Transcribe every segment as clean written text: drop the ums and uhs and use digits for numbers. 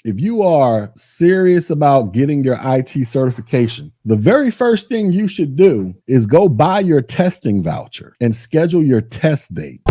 If you are serious about getting your IT certification, the very first thing you should do is go buy your testing voucher and schedule your test date.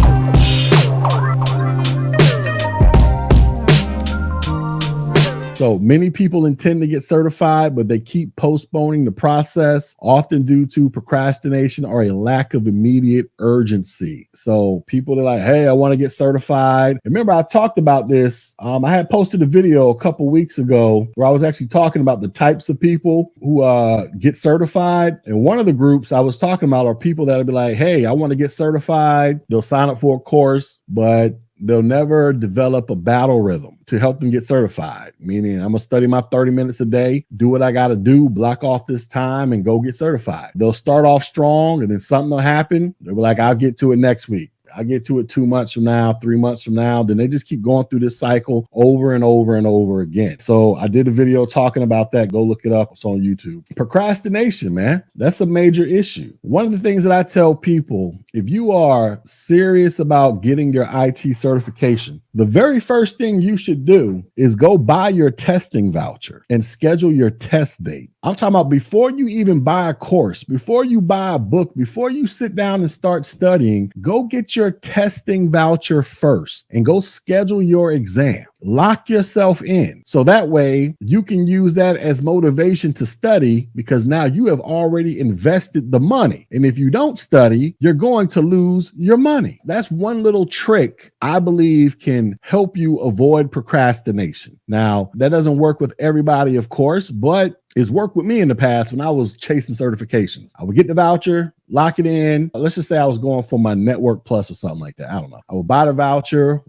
So many people intend to get certified, but they keep postponing the process, often due to procrastination or a lack of immediate urgency. So people are like, hey, I want to get certified. Remember, I talked about this. I had posted a video a couple weeks ago where I was actually talking about the types of people who get certified. And one of the groups I was talking about are people that'll be like, hey, I want to get certified. They'll sign up for a course, but they'll never develop a battle rhythm to help them get certified. Meaning, I'm gonna study my 30 minutes a day, do what I gotta do, block off this time and go get certified. They'll start off strong and then something will happen. They'll be like, I'll get to it next week. I get to it 2 months from now, 3 months from now. Then they just keep going through this cycle over and over and over again. So I did a video talking about that. Go look it up. It's on YouTube. Procrastination, man. That's a major issue. One of the things that I tell people, if you are serious about getting your IT certification, the very first thing you should do is go buy your testing voucher and schedule your test date. I'm talking about before you even buy a course, before you buy a book, before you sit down and start studying, go get your testing voucher first and go schedule your exam. Lock yourself in. So that way you can use that as motivation to study, because now you have already invested the money. And if you don't study, you're going to lose your money. That's one little trick I believe can help you avoid procrastination. Now, that doesn't work with everybody, of course, but it's worked with me in the past when I was chasing certifications. I would get the voucher, lock it in. Let's just say I was going for my Network Plus or something like that. I don't know. I would buy the voucher,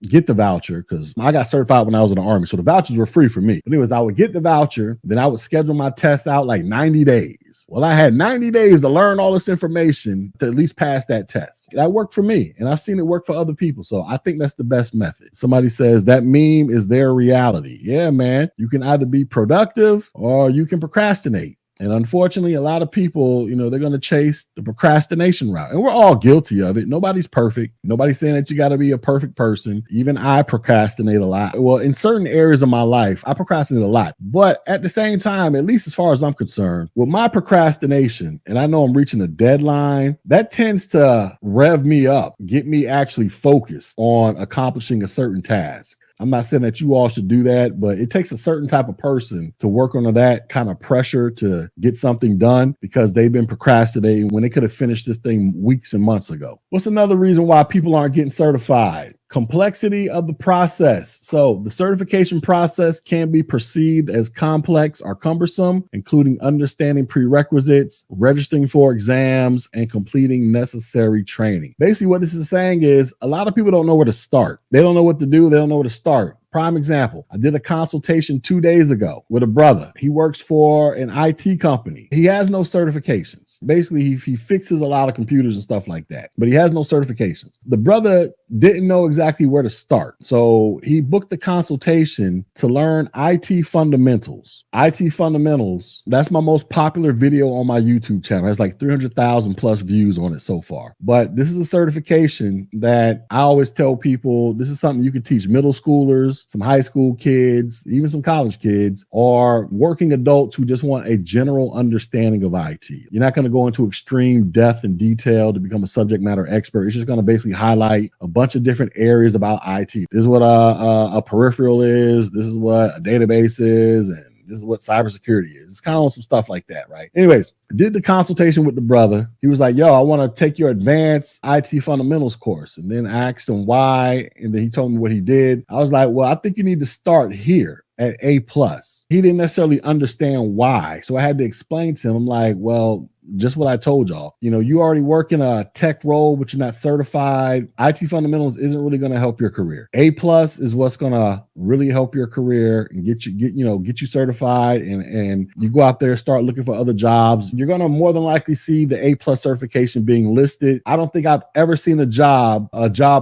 get the voucher, because I got certified when I was in the Army. So the vouchers were free for me. But anyways, I would get the voucher. Then I would schedule my test out like 90 days. Well, I had 90 days to learn all this information to at least pass that test. That worked for me. And I've seen it work for other people. So I think that's the best method. Somebody says that meme is their reality. Yeah, man. You can either be productive or you can procrastinate. And unfortunately, a lot of people, they're going to chase the procrastination route. And we're all guilty of it. Nobody's perfect. Nobody's saying that you got to be a perfect person. Even I procrastinate a lot. Well, in certain areas of my life, I procrastinate a lot. But at the same time, at least as far as I'm concerned, with my procrastination, and I know I'm reaching a deadline, that tends to rev me up, get me actually focused on accomplishing a certain task. I'm not saying that you all should do that, but it takes a certain type of person to work under that kind of pressure to get something done because they've been procrastinating when they could have finished this thing weeks and months ago. What's another reason why people aren't getting certified? Complexity of the process. So the certification process can be perceived as complex or cumbersome, including understanding prerequisites, registering for exams, and completing necessary training. Basically, what this is saying is a lot of people don't know where to start. They don't know what to do. They don't know where to start. Prime example, I did a consultation 2 days ago with a brother. He works for an IT company. He has no certifications. Basically, he fixes a lot of computers and stuff like that, but he has no certifications. The brother didn't know exactly where to start. So he booked the consultation to learn IT fundamentals. IT fundamentals, that's my most popular video on my YouTube channel. It has like 300,000 plus views on it so far. But this is a certification that I always tell people, this is something you can teach middle schoolers, some high school kids, even some college kids, or working adults who just want a general understanding of IT. You're not going to go into extreme depth and detail to become a subject matter expert. It's just going to basically highlight a bunch of different areas about IT. This is what a peripheral is. This is what a database is. And this is what cybersecurity is. It's kind of on some stuff like that, right? Anyways, did the consultation with the brother. He was like, yo, I want to take your advanced IT fundamentals course. And then I asked him why. And then he told me what he did. I was like, well, I think you need to start here at A+. He didn't necessarily understand why. So I had to explain to him, I'm like, well, just what I told y'all. You already work in a tech role, but you're not certified. IT fundamentals isn't really going to help your career. A+ is what's going to really help your career and get you certified. And you go out there, start looking for other jobs. You're going to more than likely see the A+ certification being listed. I don't think I've ever seen a job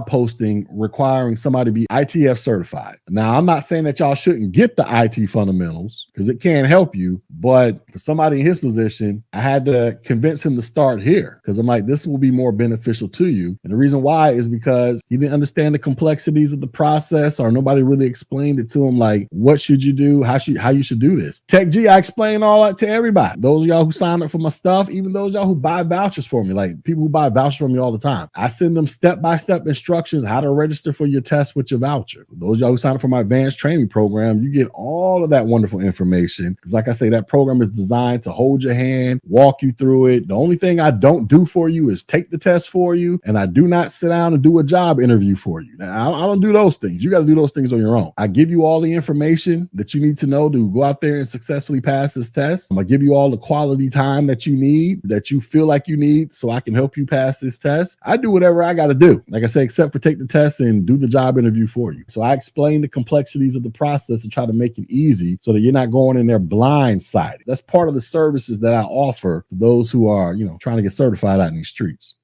posting requiring somebody to be ITF certified. Now, I'm not saying that y'all shouldn't get the IT fundamentals because it can help you, but for somebody in his position, I had to but convince him to start here because I'm like, this will be more beneficial to you. And the reason why is because he didn't understand the complexities of the process, or nobody really explained it to him. Like, what should you do? How you should do this? Tech G, I explain all that to everybody. Those of y'all who sign up for my stuff, even those of y'all who buy vouchers for me, like people who buy vouchers from me all the time. I send them step-by-step instructions how to register for your test with your voucher. Those of y'all who sign up for my advanced training program, you get all of that wonderful information. Because like I say, that program is designed to hold your hand, walk you through it. The only thing I don't do for you is take the test for you, and I do not sit down and do a job interview for you. Now, I don't do those things. You got to do those things on your own. I give you all the information that you need to know to go out there and successfully pass this test. I'm going to give you all the quality time that you need, that you feel like you need, so I can help you pass this test. I do whatever I got to do, like I say, except for take the test and do the job interview for you. So I explain the complexities of the process and try to make it easy so that you're not going in there blindsided. That's part of the services that I offer for those who are, trying to get certified out in these streets.